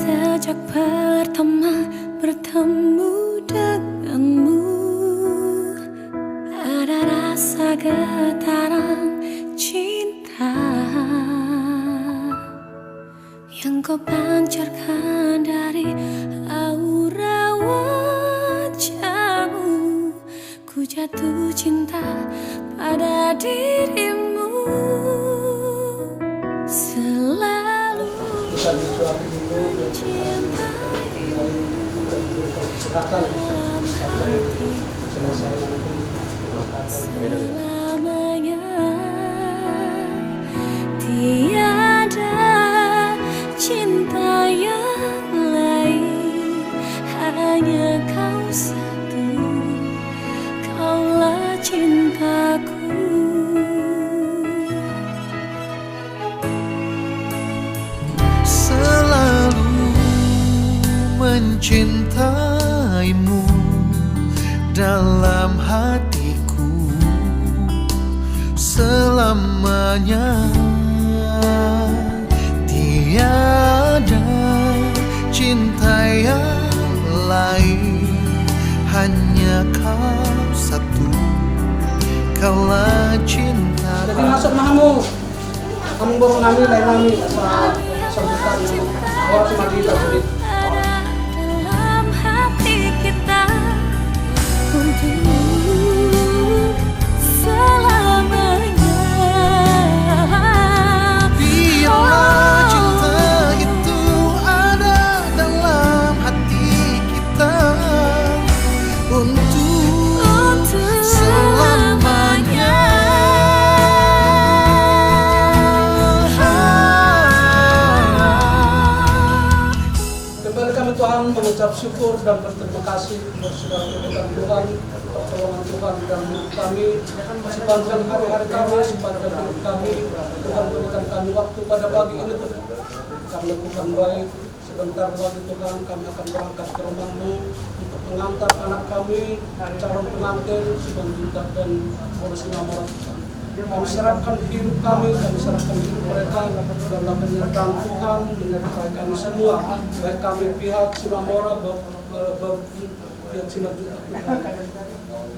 Sejak pertama bertemu denganmu, ada rasa getaran cinta yang kau pancarkan dari aura wajahmu. Ku jatuh cinta pada dirimu, selalu selamanya. Tiada cinta yang lain, hanya kau satu, kaulah cintaku. Selalu mencintaimu dalam hatiku, selamanya. Tiada cinta yang lain, hanya kau satu, kaulah cinta. Jadi masuk mahamu, kamu baru nami lain nami sambutan orang cuma di tadi. Dalam hati kita untuk selamanya. Biarlah cinta itu ada dalam hati kita untuk selamanya. Kembali kami Tuhan mengucap syukur dan berterima kasih sudah memberikan Tuhan pertolongan Tuhan dalam hidup kami sepanjang hari-hari kami, sepanjang hidup kami. Tuhan berikan kami waktu pada pagi ini Tuhan. Kami lakukan baik. Sebentar lagi Tuhan kami akan berangkat ke rumah-Mu untuk mengantar anak kami, calon pengantin Subang Juta dan Polres Simamora. Kami serahkan hidup kami serahkan hidup mereka dalam penyertaan Tuhan, menyertai kami semua, baik kami pihak Simamora, pihak Sinar Juta.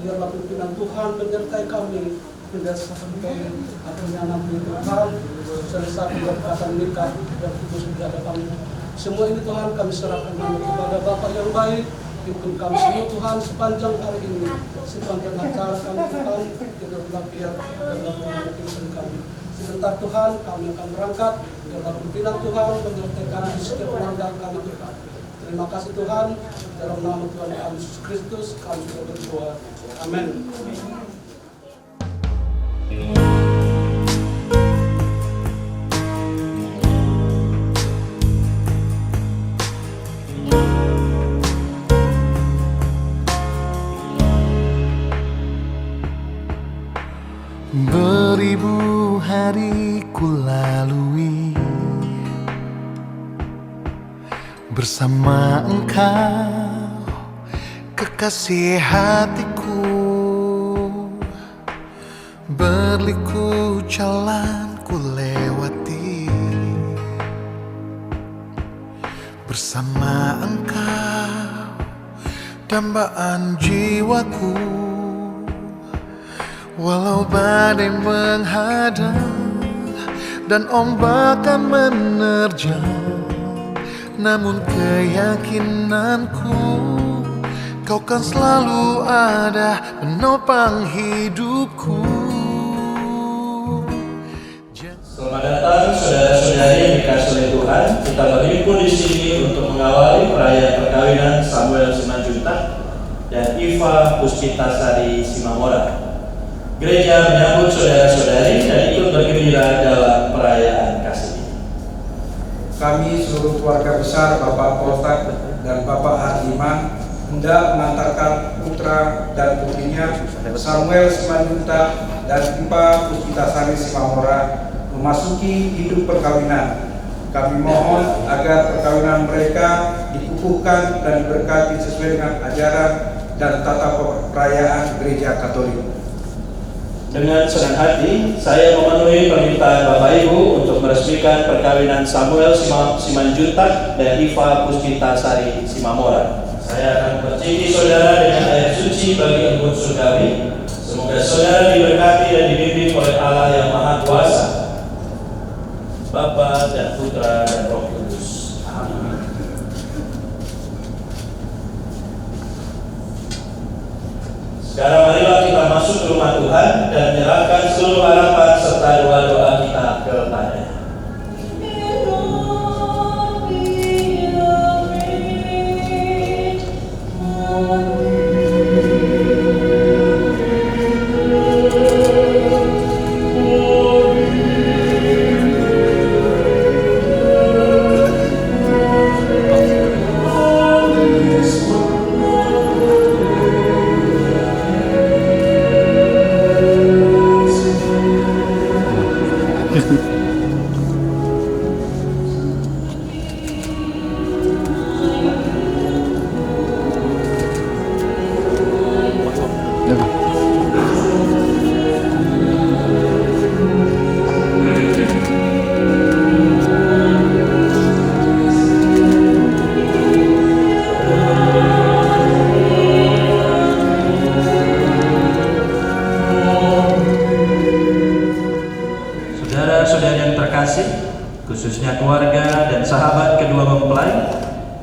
Biarlah pimpinan Tuhan menyertai kami hingga sampai akhirnya nanti Tuhan selesai perkataan nikah dan kudus di hadapan. Semua ini Tuhan kami serahkan kepada Bapa yang baik. Pimpin kami semua Tuhan sepanjang hari ini, sepanjang acara kami Tuhan, biarlah biar pimpin kami. Sebentar Tuhan kami akan berangkat, biarlah pimpinan Tuhan menyertai kami di setiap penanggalan kami Tuhan. Terima kasih Tuhan, dalam nama Tuhan Yesus Kristus kami sudah berdoa. Amin. Beribu hari ku lalui bersama engkau, kekasih hatiku. Berliku jalan ku lewati bersama engkau, dambaan jiwaku. Walau badai menghadang dan ombak akan menerjang, namun keyakinanku kau kan selalu ada menopang hidupku. Selamat datang saudara-saudari yang dikasihi oleh Tuhan. Kita berhimpun di sini untuk mengawali perayaan perkawinan Samuel Simanjuntak dan Iva Puspitasari Simamora. Gereja menyambut saudara-saudari dan ikut bergembira dalam perayaan kasih ini. Kami seluruh keluarga besar Bapak Poltak dan Bapak Hardiman hendak mengantarkan putra dan putrinya Samuel Simanjuntak dan Iva Puspitasari Simamora memasuki hidup perkawinan. Kami mohon agar perkawinan mereka dikukuhkan dan diberkati sesuai dengan ajaran dan tata perayaan Gereja Katolik. Dengan senang hati, saya memenuhi permintaan Bapak Ibu untuk meresmikan perkawinan Samuel Simanjuntak dan Iva Puspitasari Simamora. Saya akan berjanji saudara dengan ayat suci bagi embun surgawi. Semoga saudara diberkati dan dibimbing oleh Allah yang Maha Kuasa, Bapa dan Putra dan Roh Kudus. Amin. Sekarang marilah kita masuk ke rumah Tuhan dan menyerahkan seluruh harapan serta doa-doa kita kepadanya. Saudara-saudari yang terkasih, khususnya keluarga dan sahabat kedua mempelai,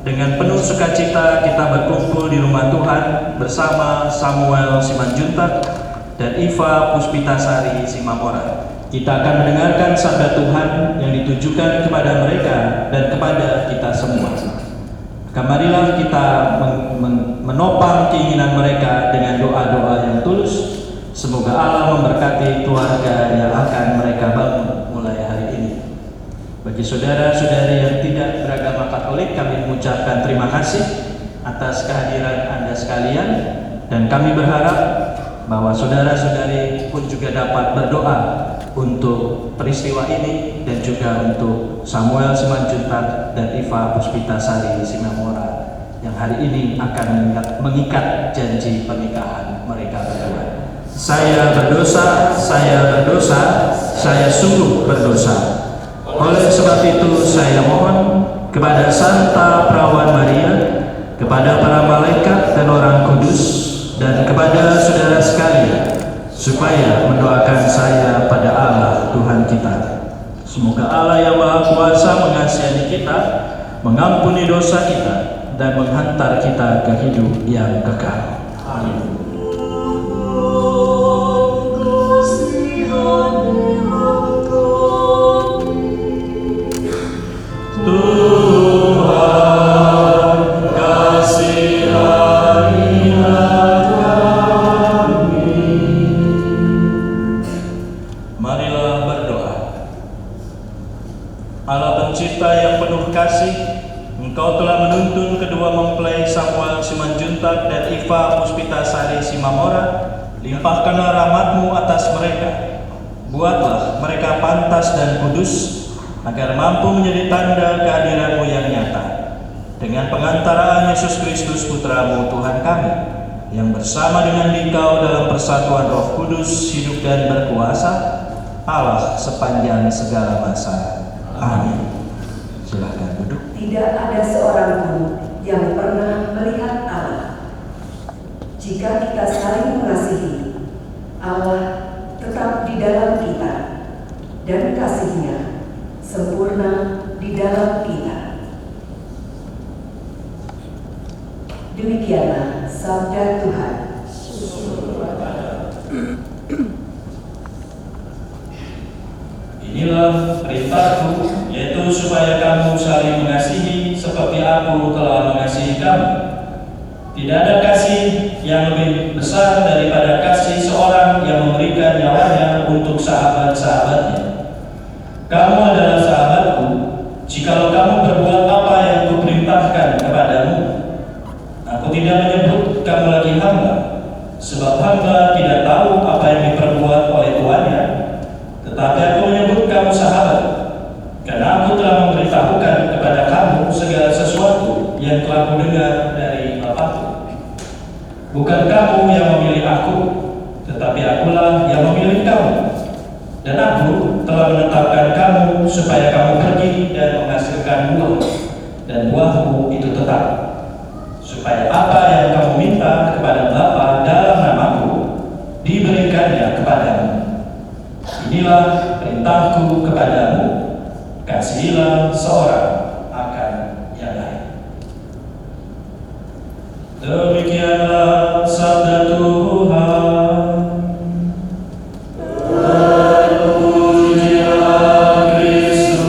dengan penuh sukacita kita berkumpul di rumah Tuhan bersama Samuel Simanjuntak dan Iva Puspitasari Simamora. Kita akan mendengarkan sabda Tuhan yang ditujukan kepada mereka dan kepada kita semua. Marilah kita menopang keinginan mereka dengan doa-doa yang tulus. Semoga Allah memberkati keluarga yang akan mereka bangun mulai hari ini. Bagi saudara-saudari yang tidak beragama Katolik, kami mengucapkan terima kasih atas kehadiran Anda sekalian, dan kami berharap bahwa saudara-saudari pun juga dapat berdoa untuk peristiwa ini dan juga untuk Samuel Simanjuntak dan Iva Puspitasari Simamora yang hari ini akan mengikat janji pernikahan mereka berdua. Saya berdosa, saya sungguh berdosa. Oleh sebab itu saya mohon kepada Santa Perawan Maria, kepada para malaikat dan orang kudus, dan kepada saudara sekalian, supaya mendoakan saya pada Allah Tuhan kita. Semoga Allah yang Maha Kuasa mengasihi kita, mengampuni dosa kita, dan menghantar kita ke hidup yang kekal. Amin. Engkau telah menuntun kedua mempelai Samuel Simanjuntak dan Iva Puspitasari Simamora. Limpahkanlah rahmat-Mu atas mereka. Buatlah mereka pantas dan kudus, agar mampu menjadi tanda kehadiran-Mu yang nyata. Dengan pengantaraan Yesus Kristus Putra-Mu Tuhan kami, yang bersama dengan Dikau dalam persatuan Roh Kudus hidup dan berkuasa, Allah sepanjang segala masa. Amin. Silakan duduk. Tidak ada seorang pun yang pernah melihat Allah. Jika kita saling mengasihi, Allah tetap di dalam kita, dan kasih-Nya sempurna di dalam kita. Demikianlah sabda Tuhan. Inilah perintahku, yaitu supaya kamu saling mengasihi seperti aku telah mengasihi kamu. Tidak ada kasih yang lebih besar daripada kasih seorang yang memberikan nyawanya untuk sahabat-sahabatnya. Kamu adalah sahabatku, jikalau kamu berbuat apa yang kuperintahkan kepadamu. Aku tidak menyebut kamu lagi hamba, sebab hamba tidak tahu apa yang diperbuat oleh tuannya. Tetapi aku menyebut kamu sahabat, karena aku telah memberitahukan kepada kamu segala sesuatu yang telah kudengar dari Bapa-Ku. Bukan kamu yang memilih aku, tetapi akulah yang memilih memilih kamu, dan Aku telah menetapkan kamu supaya kamu pergi dan menghasilkan buah, dan buahmu itu tetap, supaya apa yang kamu minta kepada Bapa dalam namaku diberikannya kepadamu. Inilah perintahku kepadamu, kasihilah seorang akan yang lain. Demikianlah sabda Tuhan. Terpujilah Kristus.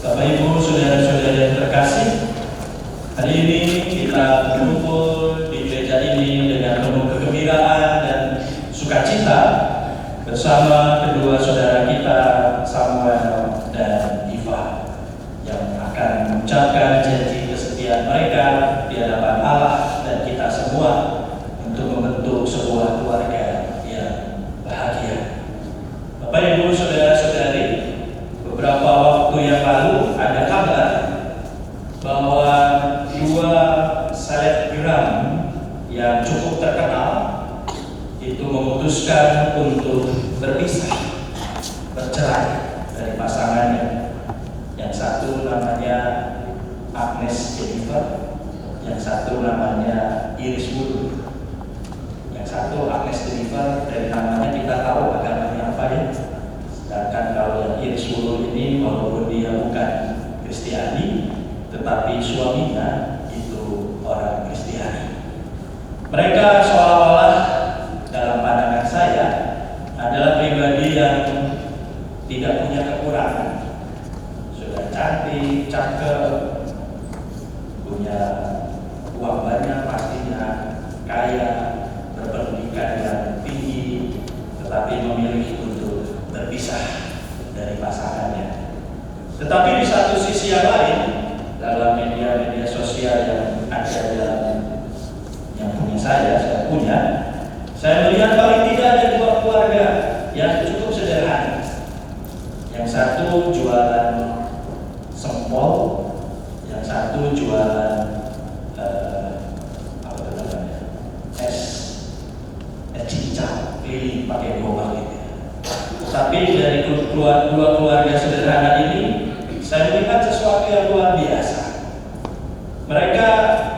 Bapak Ibu, saudara-saudara yang terkasih, hari ini kita berkumpul di gereja ini dengan penuh kegembiraan dan sukacita bersama kedua saudara kita, Samuel dan Iva, yang akan mengucapkan janji kesetiaan mereka di hadapan Allah dan kita semua untuk membentuk sebuah keluarga yang bahagia. Bapak Ibu, saudara-saudari, beberapa waktu yang lalu ada kabar bahwa dua selebgram yang cukup terkenal itu memutuskan untuk berpisah, bercerai dari pasangannya. Yang satu namanya Agnes Jennifer, yang satu namanya Iris Wulu. Yang satu Agnes Jennifer, dari namanya kita tahu agamanya apa ya. Sedangkan kalau yang Iris Wulu ini, walaupun dia bukan Kristiani, tetapi suaminya itu orang Kristiani. Mereka seolah-olah dalam pandangan saya adalah pribadi yang tidak punya kekurangan. Sudah cantik, cakep, punya uang banyak pastinya, kaya, berpendidikan yang tinggi, tetapi memilih untuk berpisah dari pasangannya. Tetapi di satu sisi yang lain, dalam media-media sosial yang ada yang punya saya punya, saya melihat paling tidak ada dua keluarga yang cukup sederhana. Yang satu jualan sempol, yang satu jualan es cincang keliling pakai gerobak gitu. Tapi dari dua keluarga sederhana ini, saya melihat sesuatu yang luar biasa. Mereka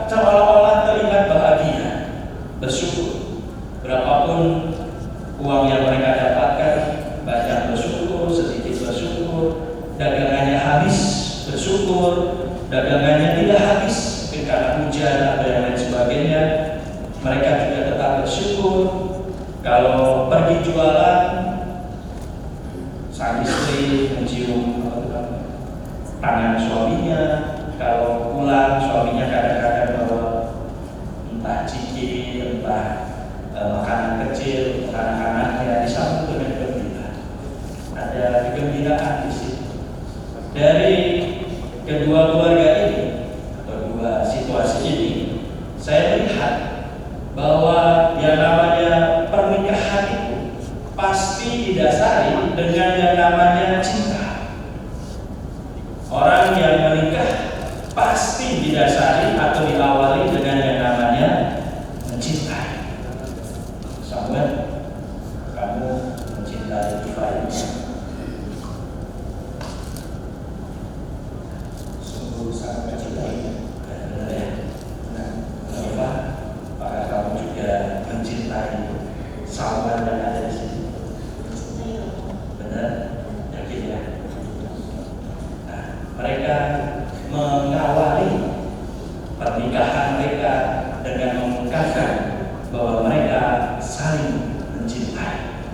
seolah-olah terlihat bahagia, bersyukur. Berapapun uang yang mereka dapatkan, banyak bersyukur, sedikit bersyukur, dagangannya habis, bersyukur, dagangannya tidak habis, mungkin karena hujan atau yang lain sebagainya, mereka juga tetap bersyukur. Kalau pergi jualan, sang istri mencium tangan suaminya. Kalau pulang, suaminya kadang-kadang bawa entah ciki, entah makanan kecil untuk anak-anaknya, disambut dengan gembira. Ada kegembiraan di situ. Dari kedua keluarga ini atau dua situasi ini, saya melihat bahwa yang namanya pernikahan itu pasti didasari dengan yang namanya cinta. Orang yang menikah pasti didasari atau diawali dengan yang namanya mencintai. Samuel, kamu mencintai Iva ini? Sungguh sangat mencintai. Benar ya? Nah, Iva, apakah kamu juga mencintai Samuel yang ada di sini? Benar? Yakin ya? Nah, mereka mengawali pernikahan mereka dengan mengungkapkan bahwa mereka saling mencintai.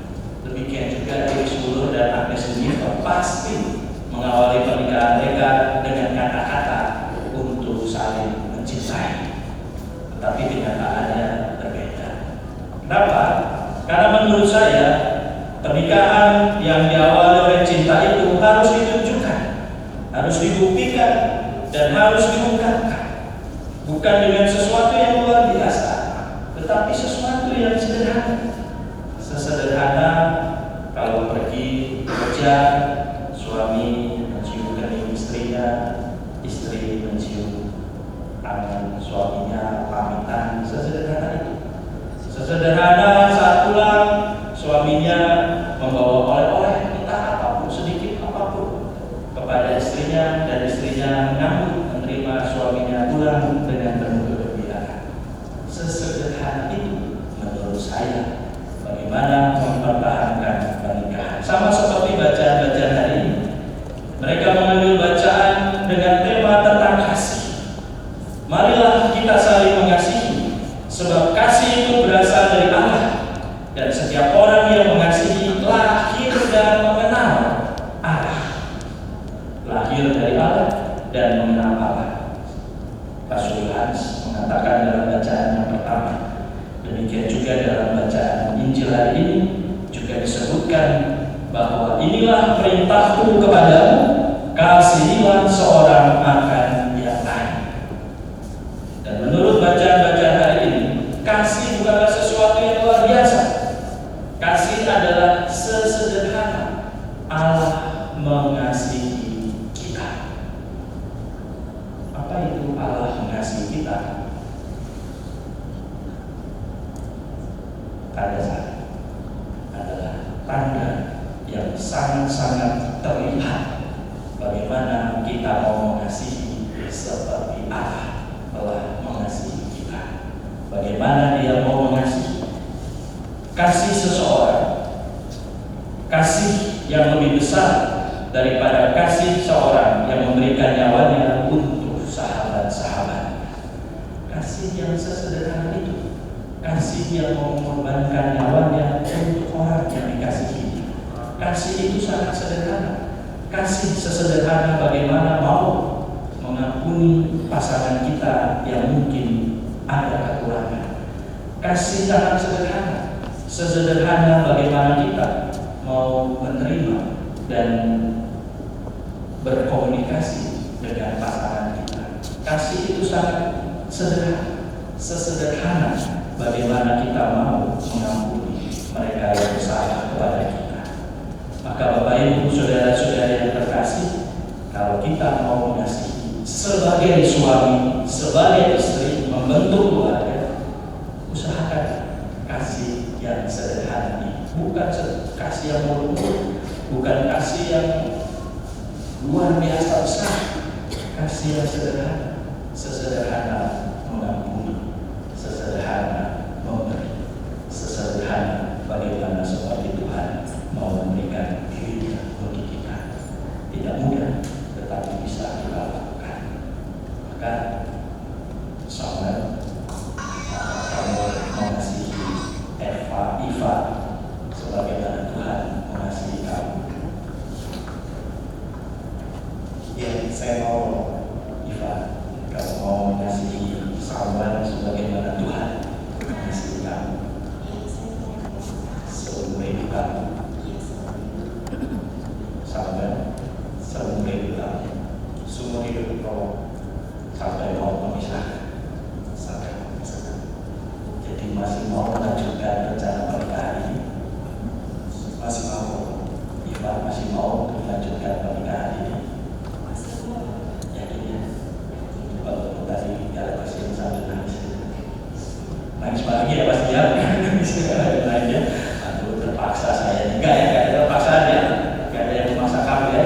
Demikian juga Iris Wulu dan Agnes Jennifer pasti mengawali pernikahan mereka dengan kata-kata untuk saling mencintai. Tetapi kenyataannya berbeda. Kenapa? Karena menurut saya pernikahan yang diawali oleh cinta itu harus ditunjukkan, harus dibuktikan, dan harus diungkapkan. Bukan dengan sesuatu yang luar biasa, tetapi sesuatu yang sederhana. Sesederhana kalau pergi bekerja, suami mencium kening istrinya, istri mencium suaminya pamitan, sesederhana itu. Sesederhana saat pulang suaminya membawa oleh-oleh, entah apapun, sedikit apapun, kepada istrinya, dan istrinya menerima suaminya pulang dengan penuh kegembiraan. Sesederhana itu menurut saya bagaimana mempertahankan pernikahan. Sama seperti bacaan-bacaan hari ini. Mereka mengambil bacaan dengan tema tentang kasih. Marilah kita saling mengasihi, sebab kasih itu berasal dari Allah, dan setiap orang yang mengasihi lahir dan mengenal Allah. Lahir dari Allah dan mengenal Allah. Rasul Yohanes mengatakan dalam bacaan yang pertama. Demikian juga dalam bacaan Injil hari ini juga disebutkan bahwa inilah perintahku kepadamu, kasihilah seorang akan yang lain. Dan menurut bacaan-bacaan hari ini, kasih bukanlah sesuatu yang luar biasa. Kasih adalah sesederhana Allah mengasihi kita. Apa itu Allah mengasihi kita? Tanda adalah tanda yang sangat-sangat terlihat bagaimana kita mau mengasihi seperti Allah telah mengasihi kita. Bagaimana Dia mau mengasihi? Kasih seseorang, kasih yang lebih besar daripada kasih seorang yang memberikan nyawanya untuk sahabat-sahabat. Kasih yang sesederhana itu, kasih yang mengorbankan nyawanya untuk orang yang dikasihi. Kasih itu sangat sederhana. Kasih sesederhana bagaimana mau mengampuni pasangan kita yang mungkin ada kekurangan. Kasih sangat sederhana. Sesederhana bagaimana kita mau menerima dan berkomunikasi dengan pasangan kita. Kasih itu sangat sederhana. Sesederhana bagaimana kita mau mengampuni mereka yang bersalah kepada kita. Maka Bapak Ibu, saudara-saudara yang terkasih, kalau kita mau mengasihi sebagai suami, sebagai istri, membentuk keluarga, usahakan kasih yang sederhana ini. Bukan kasih yang muluk-muluk, bukan kasih yang luar biasa besar. Kasih yang sederhana, sesederhana mengampuni, sesederhana memberi, sesederhana bagaimana seperti Tuhan mau memberikan dirinya untuk kita. Tidak mudah, tetapi bisa kita lakukan. Maka Samuel, kamu mengasihi Iva sebagaimana Tuhan mengasihi kamu. Ya, saya mau Iva, kamu mau mengasihi Samuel sebagaimana Tuhan mengasihi kamu. Seumur hidup kamu, Samuel, seumur hidup kamu, seumur hidup kamu sampai mau memisahkan, sampai memisahkan. Jadi masih mau melanjutkan rencana pernikahan ini? Masih mau? Iva masih mau melanjutkan pernikahan ini? Yakin ya? Kalau tadi ada pasien sambil nangis, nangis lagi ya pasti ya. Nangis, aduh terpaksa saya enggak ya, enggak ada terpaksaan ya, enggak ada yang memaksa kamu ya.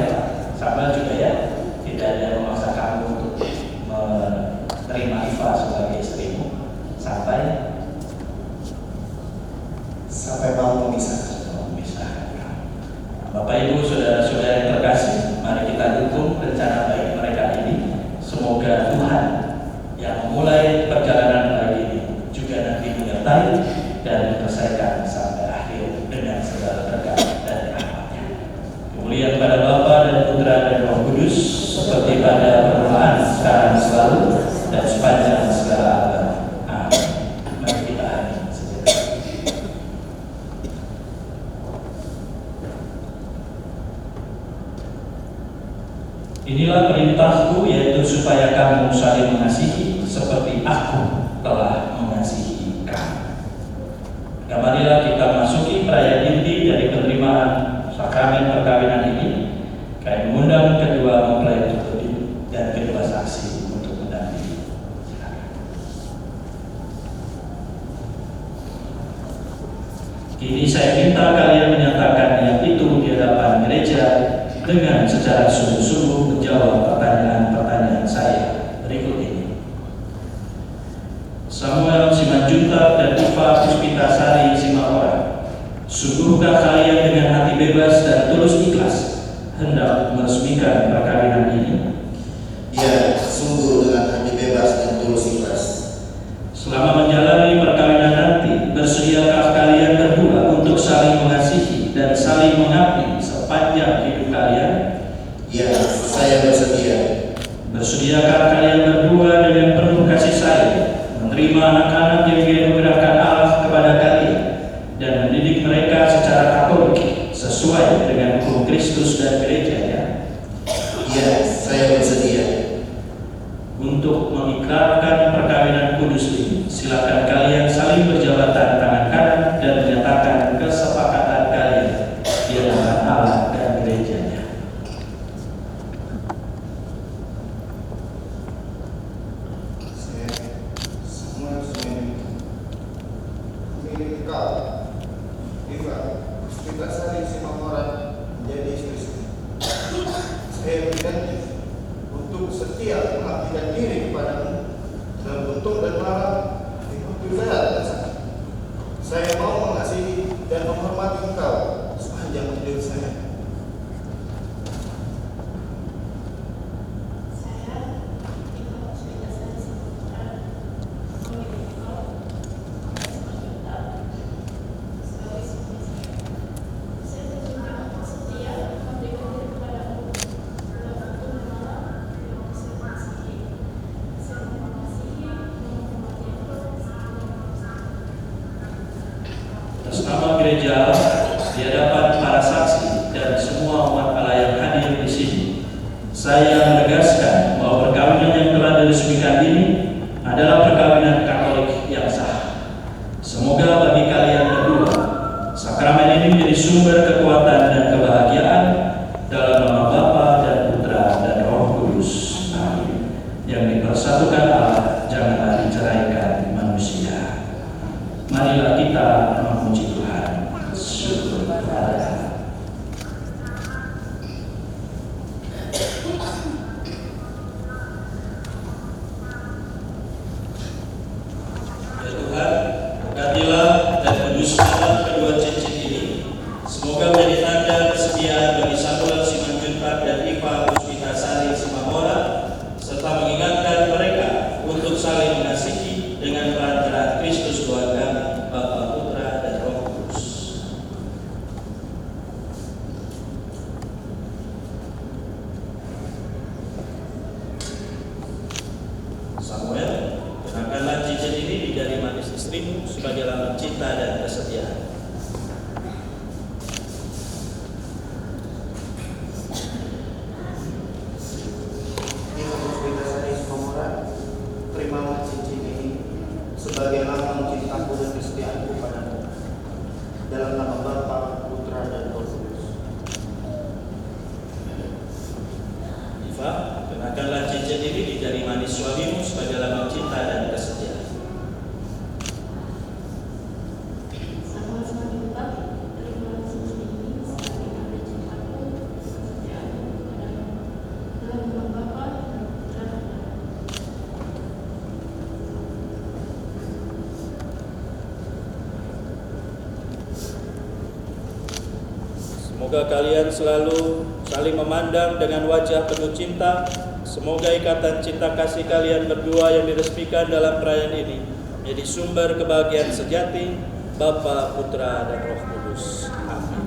Sama juga ya, tidak ada yang memaksa kamu untuk menerima Iva sebagai istrimu sampai mau memisahkan kamu. Bapak Ibu, saudara-saudara yang terkasih, mari kita dukung rencana baik mereka ini. Semoga Tuhan yang memulai perjalanan baik ini juga nanti menyertai dan menyelesaikan sampai akhir dengan segala berkat dan rahmat-Nya. Kemuliaan pada Bapa dan Putra dan Roh Kudus, seperti pada permulaan, sekarang, selalu, dan sepanjang segala abad. Amin. Mari kita hadir sejenak. Inilah perintahku, yaitu supaya kamu saling mengasihi seperti aku telah mengasihi kamu. Marilah kita masuki perayaan inti dari penerimaan sakramen perkawinan ini. Kami mengundang kedua mempelai untuk berdiri dan kedua saksi untuk mendampingi. Silakan. Ini saya minta kalian menyatakan yang itu di hadapan gereja dengan secara sungguh-sungguh menjawab pertanyaan-pertanyaan saya berikut ini. Samuel Simanjuntak dan Iva Puspitasari Simaora, sungguhkah kalian dengan hati bebas dan tulus ikhlas hendak meresmikan perkawinan ini? Ya, sungguh dengan hati bebas dan tulus ikhlas. Selama menjalani perkawinan nanti, bersediakah kalian berdua untuk saling mengasihi dan saling mengabdi sepanjang hidup kalian? Ya, saya bersedia. Bersediakah kalian berdua dengan penuh kasih sayang menerima anak-anak yang dianugerahkan Allah kepada kalian dan mendidik mereka secara katolik sesuai dengan hukum Kristus dan gerejanya? Ya, saya bersedia. Untuk mengikrarkan perkawinan kudus ini, silakan kalian saling berjabatan tangan kanan dan menyatakan kesepakatan kalian di hadapan Allah dan gerejanya. Saya semua memilih kau, Iva Puspitasari Simaora, menjadi istri saya. Saya berjanji untuk setia mengabdikan diri kepadamu dalam bentuk dan malam di waktu saya. Saya mau mengasihi dan menghormati engkau sepanjang hidup saya. Atas nama gereja, di hadapan para saksi dan semua umat Allah yang hadir di sini, saya menegaskan bahwa perkawinan yang telah diresmikan ini adalah perkawinan Katolik yang sah. Semoga bagi kalian berdua, sakramen ini menjadi sumber kekuatan dan kebahagiaan dalam nama Bapa dan Putra dan Roh Kudus. Amin. Yang dipersatukan Allah janganlah diceraikan manusia. Marilah kita memuji Tuhan. Syukur kepada Ya Tuhan, berkatilah dan kuduskanlah kedua cincin ini. Semoga menjadi tanda kesetiaan bagi Samuel Simanjuntak dan Iva Puspitasari Simaora, serta mengingatkan mereka untuk saling mengasihi dengan perantaraan Kristus Tuhan kami, Bapa, Putra, dan Roh Kudus. Samuel, kenakanlah cincin ini di jari manis istrimu sebagai lambang cinta dan kesetiaan. Iva Puspitasari Simaora, terimalah cincin ini sebagai lambang cintaku dan kesetiaanku padamu. Dalam nama Bapa, Putra, dan Roh Kudus. Iva, kenakanlah cincin ini di jari manis suamimu sebagai lambang cinta dan kesetiaan. Semoga kalian selalu saling memandang dengan wajah penuh cinta. Semoga ikatan cinta kasih kalian berdua yang diresmikan dalam perayaan ini menjadi sumber kebahagiaan sejati, Bapa, Putra, dan Roh Kudus. Amin.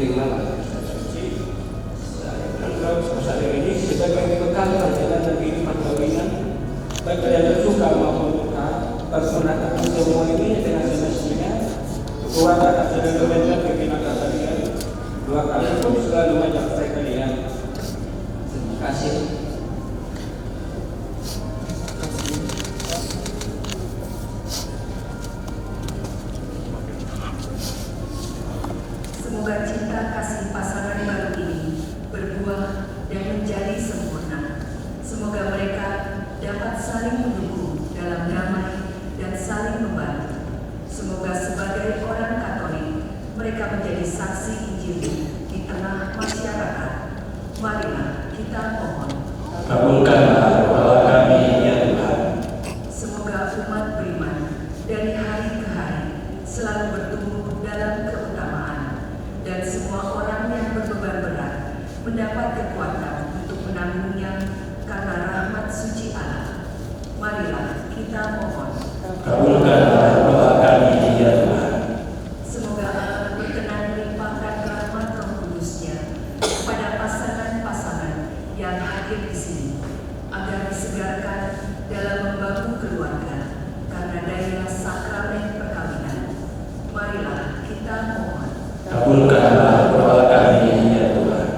terimalah Ustaz Suci. Saat ini kita akan dibekalkan jalan dan kehidupan kawinan, baik yang suka maupun duka, persunatan semua ini dengan semestinya. Keluarga tak sedang berbentuk pimpinan kalian, 2 kali pun selalu mencapai kalian. Terima kasih. Semoga cinta kasih pasangan baru ini berbuah dan menjadi sempurna. Semoga mereka dapat saling mendukung dalam damai dan saling membantu. Semoga sebagai orang Katolik, mereka menjadi saksi Injil di tengah masyarakat. Marilah kita mohon. Kabulkanlah doa kami ya Tuhan. Semoga umat beriman dari hari ke hari selalu bertumbuh dalam keutamaan, dan semua orang yang berbeban berat mendapat kekuatan untuk menanggungnya karena rahmat suci Allah. Marilah kita mohon. Kabulkanlah doa kami ya Tuhan. Semoga Allah berkenan melimpahkan rahmat Roh Kudus-Nya kepada pasangan-pasangan yang hadir di sini, agar disegarkan dalam membangun keluarga karena daya sakramen perkawinan. Marilah kita mohon. Kabulkanlah doa kami ya Tuhan.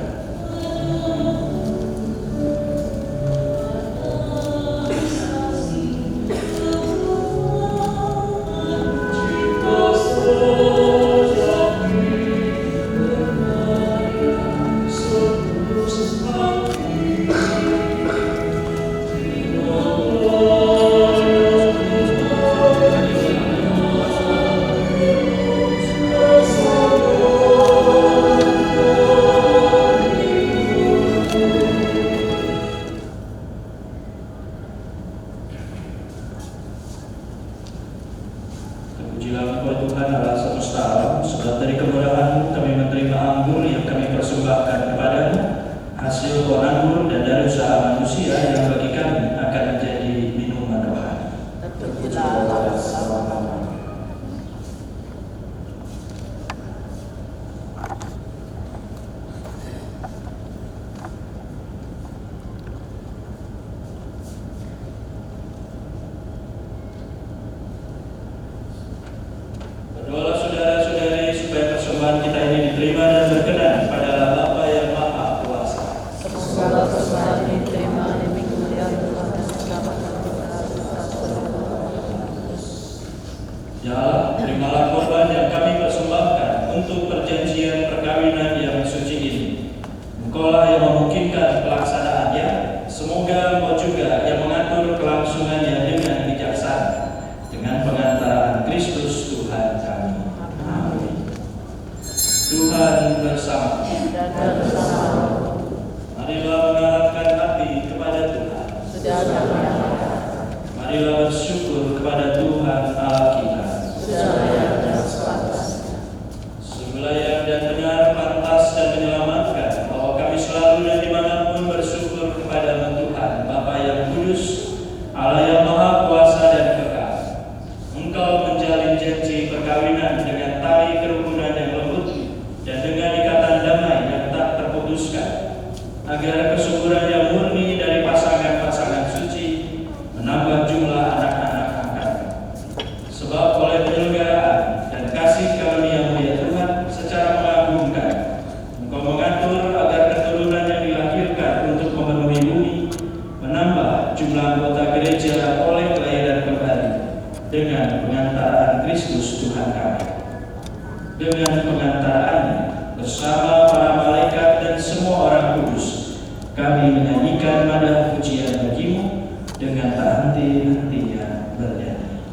Terpujilah Engkau Tuhan Allah semesta alam, sebab dari kemurahan kami menerima anggur yang kami persembahkan kepadamu, hasil pohon anggur dan dari usaha manusia yang bagi kami akan menjadi minuman rohani. Terpujilah Allah selama-lamanya. Berdoalah saudara-saudari supaya persembahan kita ini diterima dan berkenan pada Bapa yang Maha Kuasa. Segala persembahan ini diterima demi kemuliaan Tuhan dan keselamatan kita. Ya Allah, terimalah korban yang kami persembahkan untuk perjanjian perkawinan yang suci ini. Engkaulah yang memungkinkan pelaksanaannya. Semoga Engkau juga yang mengatur kelangsungannya dengan bijaksana, dengan pengantaran Kristus Tuhan kami. Amin. Tuhan bersama. Dan bersama Marilah mengarahkan hati kepada Tuhan. sudah ada Marilah bersyukur kepada Tuhan Allah kita. sudah ada sepakat. Sungguh layak dan benar, pantas dan menyelamatkan bahwa kami selalu dan dimanapun bersyukur kepada Tuhan Bapa yang kudus, Allah yang Maha Kuasa dan kekal. Engkau menjalin janji perkawinan dengan tali kerukunan yang lembut dan dengan ikatan damai yang tak terputuskan, agar kesuburan yang murni dari pasangan-pasangan suci menambah jumlah anak-anak angkat. Sebab oleh penyelenggaraan dan kasih karunia-Mu ya Tuhan secara mengagumkan, Engkau mengatur agar keturunan yang dilahirkan untuk memenuhi bumi menambah jumlah anggota gereja oleh kelahiran kembali dengan pengantaraan Kristus Tuhan kami. Dengan pengantaraan bersama para malaikat dan semua orang kudus, kami menyanyikan madah pujian bagi-Mu dengan tak henti-hentinya bernyanyi.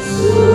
Sudah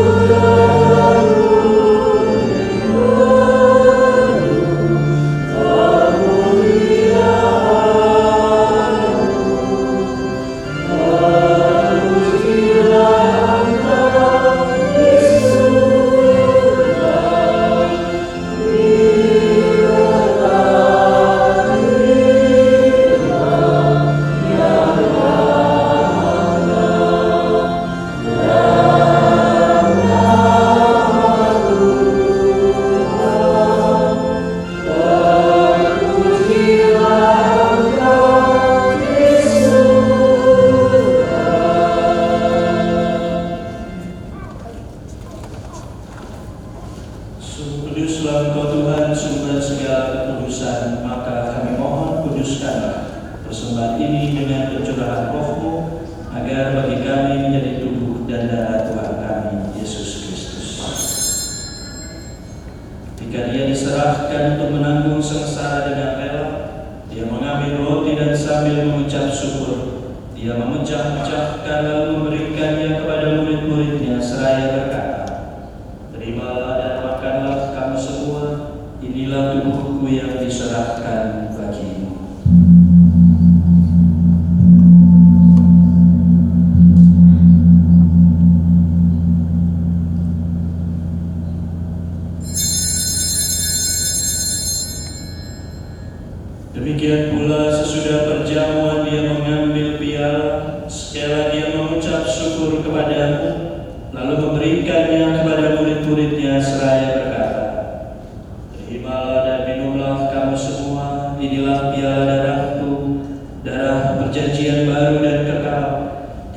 keputusan, maka kami mohon kuduskanlah persembahan ini dengan pencurahan Roh-Mu, agar bagi kami menjadi tubuh dan darah Tuhan kami Yesus Kristus. Ketika Dia diserahkan untuk menanggung sengsara dengan rela, Dia mengambil roti dan sambil mengucap syukur, Dia memecah-mecahkan lalu memberikannya kepada murid-muridnya seraya berkata, "Terimalah dan makanlah kamu semua, inilah tubuhku yang diserahkan bagimu." Demikian pula sesudah perjamuan Dia mengambil piala, sekali Dia mengucap syukur kepadamu, lalu memberikannya kepada murid-muridnya seraya berkata, "Terimalah dan minumlah kamu semua, inilah piala darahku, darah perjanjian baru dan kekal,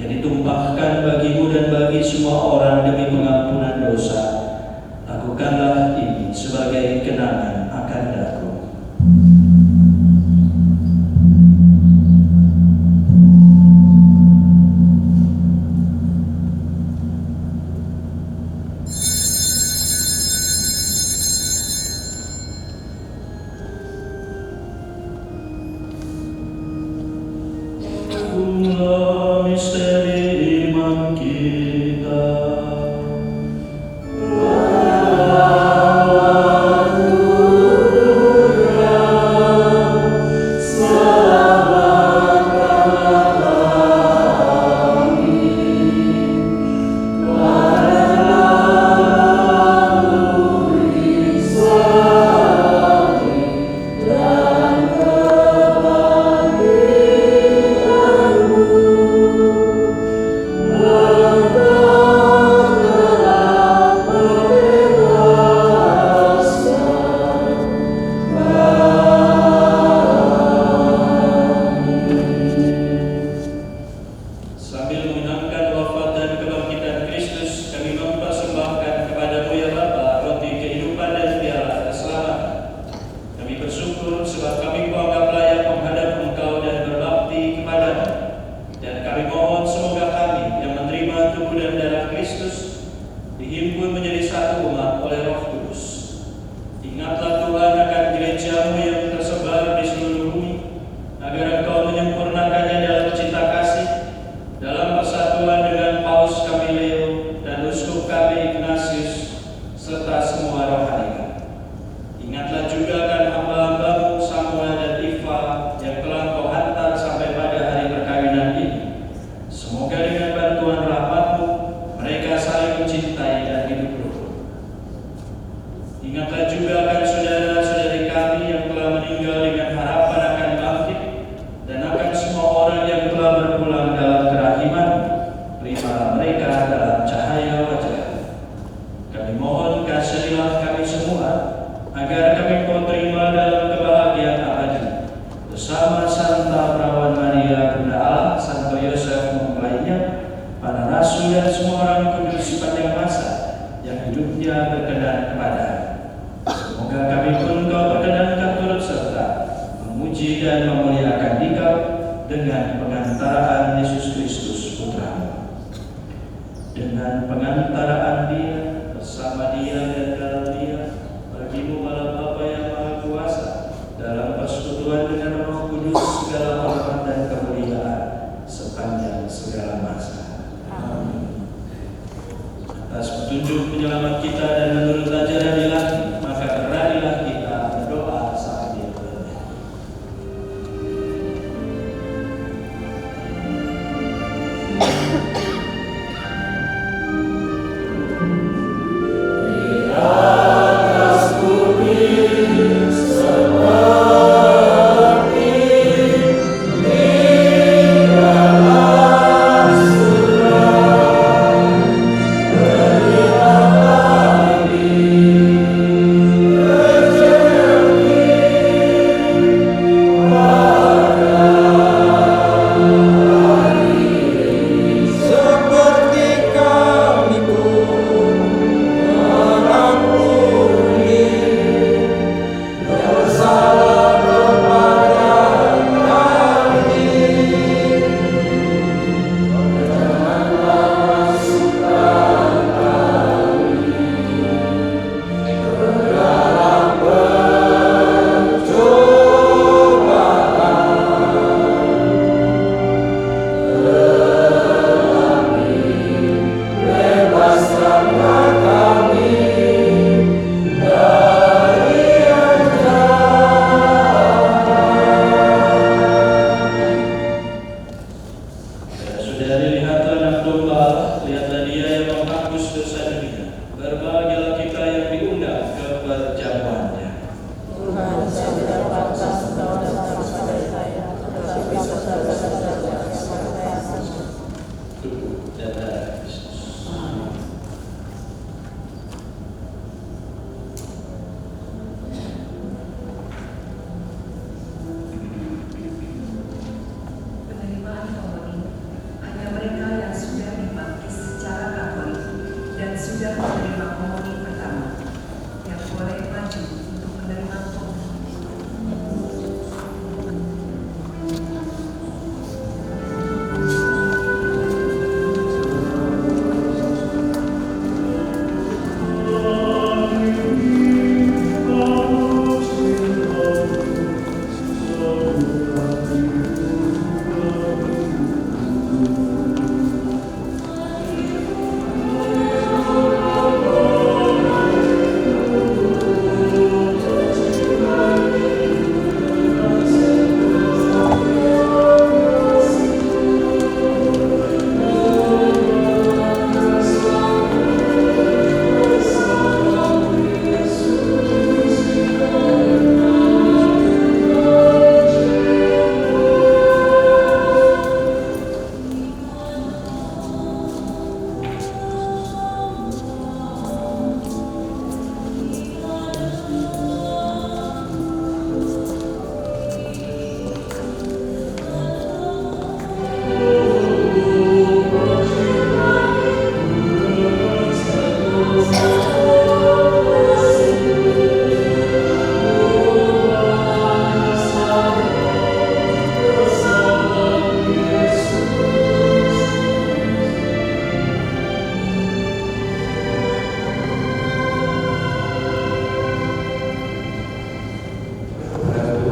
yang ditumpahkan bagimu dan bagi semua orang demi pengampunan dosa. Lakukanlah ini sebagai kenangan akan aku." Misteri iman kita. Di atas bumi semua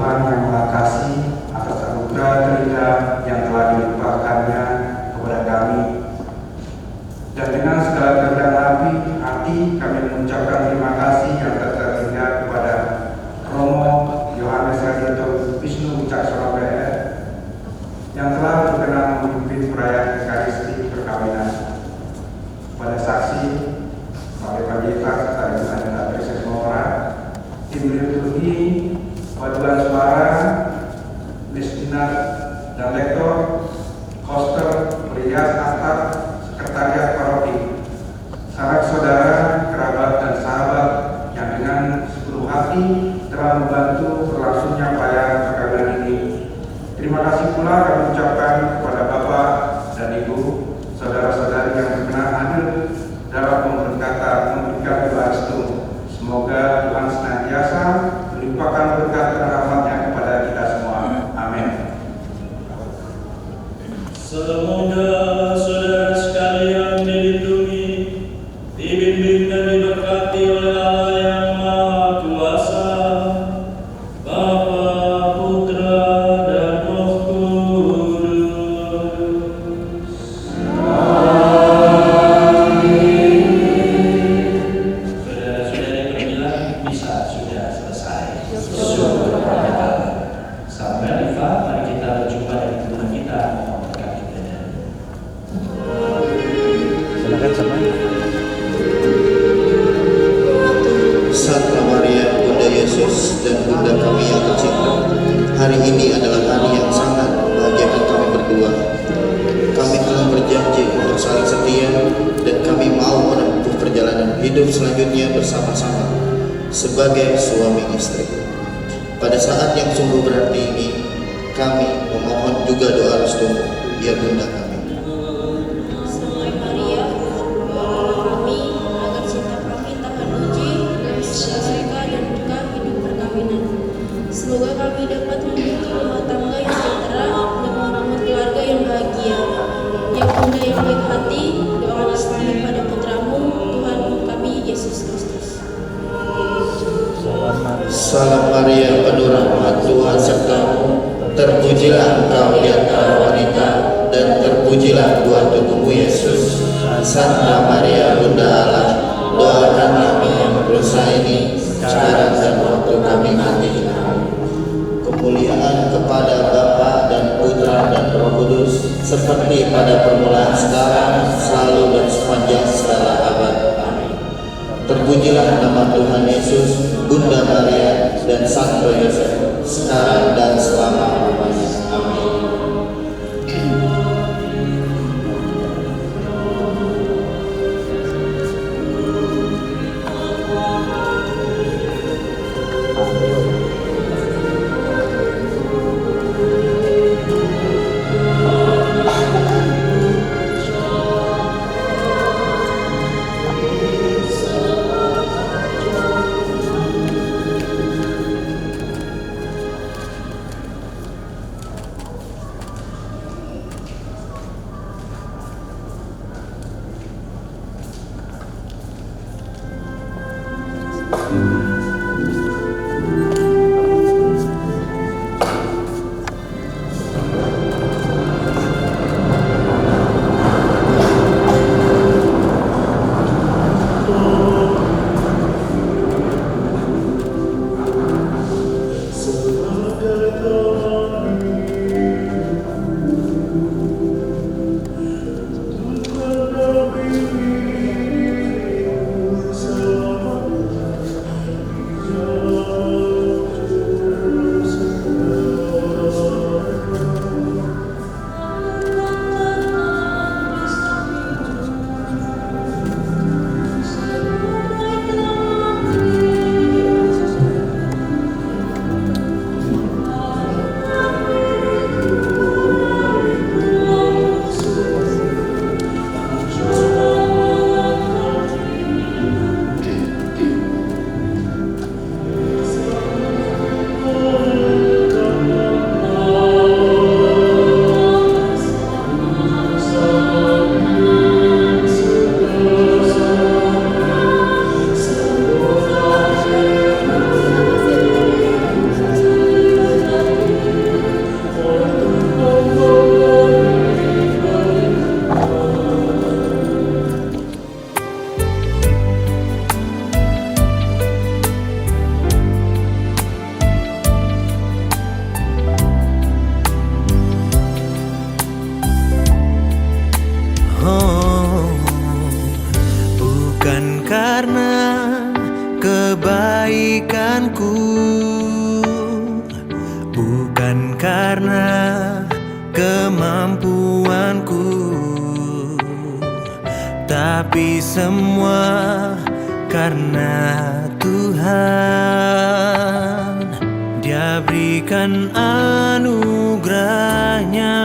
Tuhan Yang Maha Kasih atas anugerah terindah yang telah dilimpahkannya kepada kami. Dan dengan segala kerendahan hati kami mengucapkan terima kasih yang tak terhingga kepada Romo Yohanes Radityo Wisnu Wicaksono PR yang telah berkenan memimpin perayaan Ekaristi perkawinan. Pada saksi, Pak Pendeta serta Ibu Presiden Mora, tim liturgi, paduan suara, listener dan lektor, koster, perias atap, sekretariat paroki, sanak saudara, kerabat dan sahabat yang dengan sepenuh hati telah membantu berlangsungnya perayaan perkawinan ini. Terima kasih pula kami ucapkan kepada Bapak dan Ibu, saudara-saudari yang berkenan hadir dalam memberikan doa restu. Semoga Tuhan senantiasa melimpahkan berkat dan rahmat-Nya kepada kita semua. Amin. Semoga saudara sekalian dilindungi, dibimbing dan diberkati oleh Allah yang Maha Kuasa, Bapa, Putra, dan Roh Kudus. Saudara-saudari terbilang bisa sudah selesai. Syukur kepada Allah. Sampai Iva, mari kita berjumpa dengan Tuhan kita. Santa Maria, Bunda Yesus dan Bunda kami yang tercinta, hari ini adalah hari yang sangat membahagiakan kami berdua. Kami telah berjanji untuk saling setia dan kami mau menempuh perjalanan hidup selanjutnya bersama-sama sebagai suami istri. Pada saat yang sungguh berarti ini, kami memohon juga doa restumu, ya Bunda kami. Salai Maria, doakanlah kami agar cinta kami tak teruji dalam sukacita dan duka hidup perkawinan. Semoga kami dapat memiliki rumah tangga yang sejahtera dan membangun keluarga yang bahagia. Ya Bunda yang baik hati, doakanlah kami pada putramu, Tuhan kami Yesus Kristus. Salam Maria, penuh rahmat, Tuhan sertamu. Terpujilah engkau di antara wanita, dan terpujilah buah tubuhmu Yesus. Santa Maria, Bunda Allah, doakan kami yang berdosa ini, sekarang dan waktu kami mati. Kemuliaan kepada Bapa dan Putra dan Roh Kudus, seperti pada permulaan, sekarang, selalu dan sepanjang segala abad. Amin. Terpujilah nama Tuhan Yesus, Bunda Maria, dan Santo Yosef, sekarang dan selama-lamanya. Amin. karena kemampuanku, tapi semua karena Tuhan. Dia berikan anugerahnya.